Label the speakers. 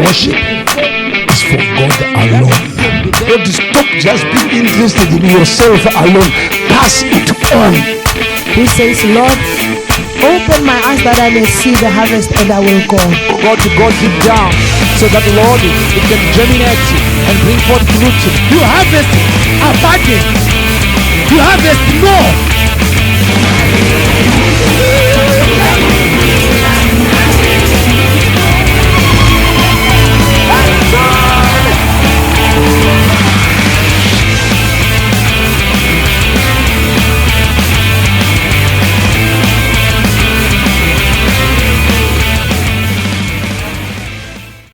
Speaker 1: worship is for God alone. Don't stop just being interested in yourself alone. Pass it on.
Speaker 2: He says, Lord, open my eyes that I may see the harvest, and I will go.
Speaker 3: God to go deep down, so that Lord, it can germinate and bring forth fruit.
Speaker 1: You harvest abundance. You harvest more.